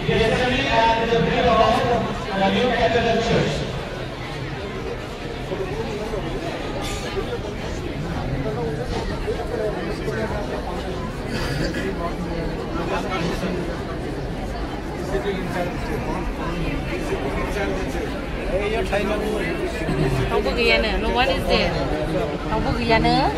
the assembly and the building of the new Catholic Church. Không có ghi nữa, no what is it? Không có ghi nữa.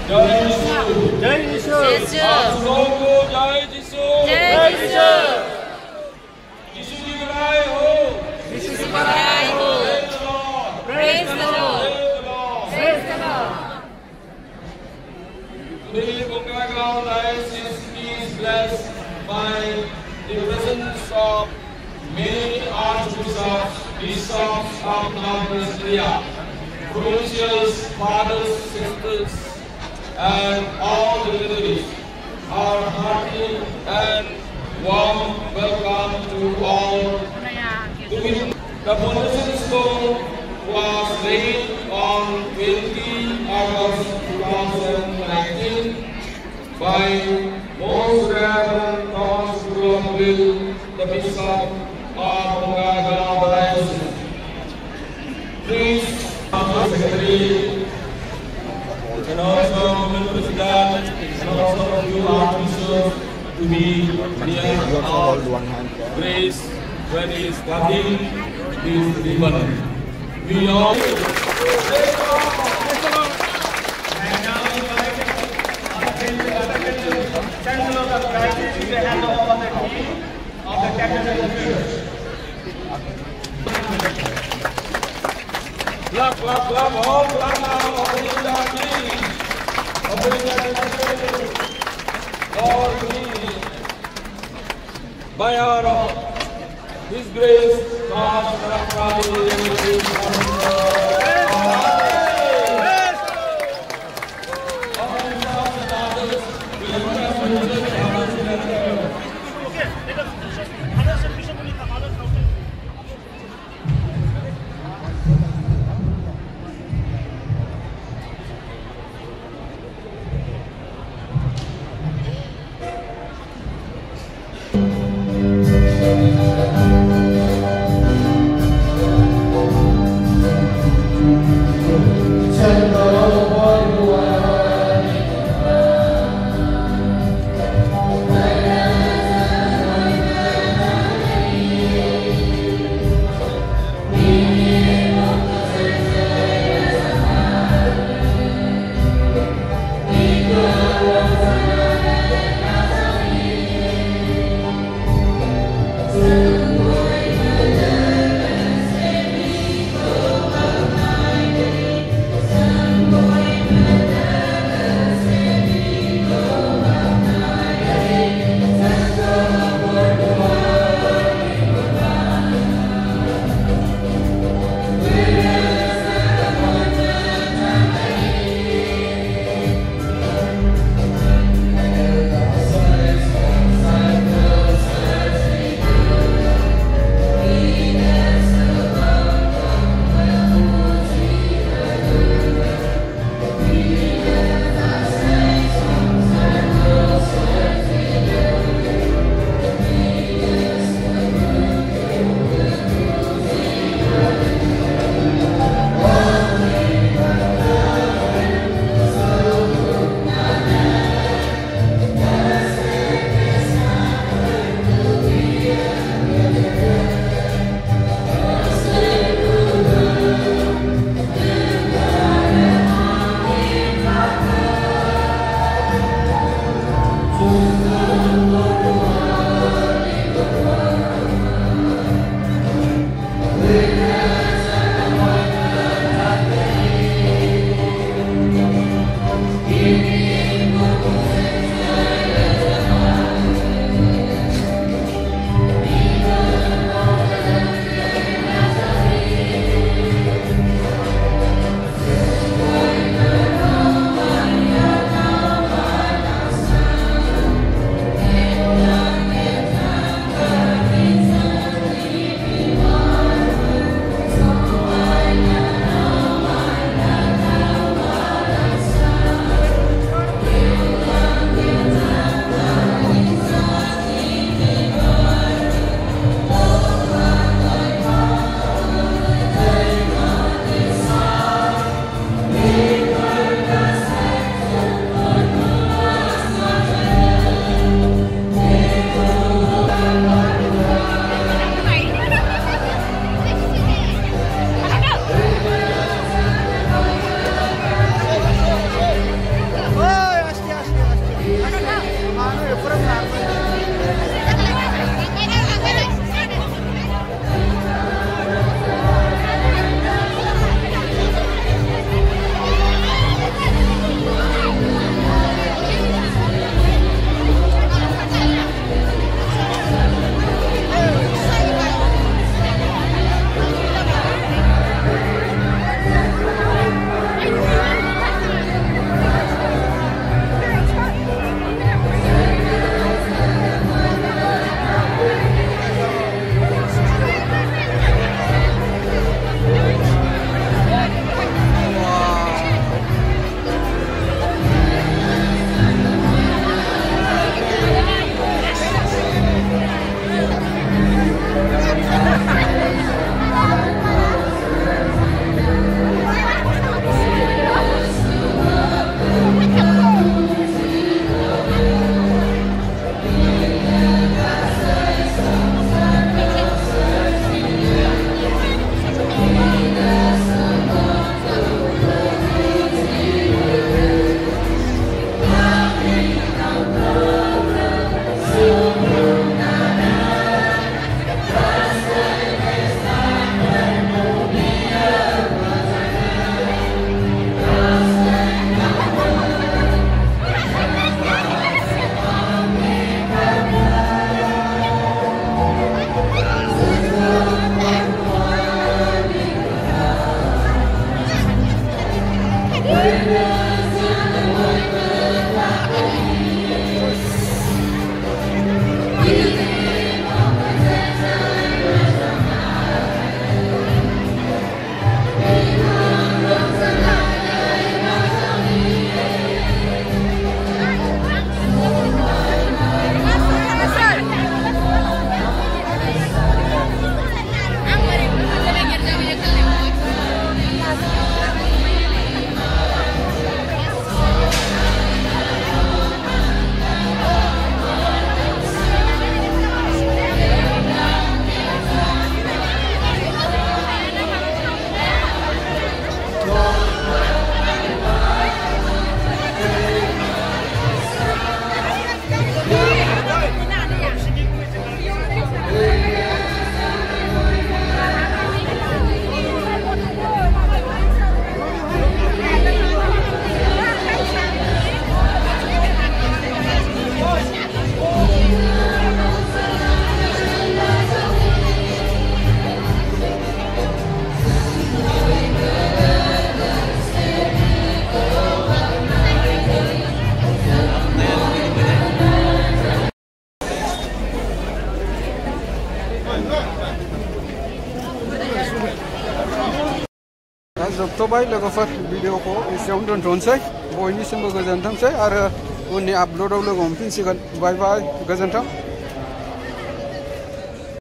Jai Jisu. Jai Jisu. Jai Jisu. Jai Jisu. Jisu diberai ho. Jisu diberai ho. Praise the Lord. Praise the Lord. Today, Bongkar Diocese is blessed by the presence of many archbishops, bishops of North India, provincials, fathers, sisters, and all the dignitaries. Our hearty and warm welcome to all. The foundation stone was laid on 20 August 2019 by Most Reverend Thomas Gulombil, the Bishop of Bongkar Diocese. Priest, Secretary, and also Minister President, and also you Archbishop to be near our grace when he is cutting this ribbon. We all. And now invite Chancellor of the Diocese to hand over the key of the Catholic Church. Clap, clap, clap, all clap now, opening the key. Opening the key. Lord, please, by our His grace, God, दा जोबथ'बाय लोगोफोर भिडिअखौ एसेयावनो दोनथ'नोसै बयनिसिमबो गोजोनथोंसै आरो उननि आपल'डआव लोगो मोनफिनसिगोन bye bye गोजोन्थों।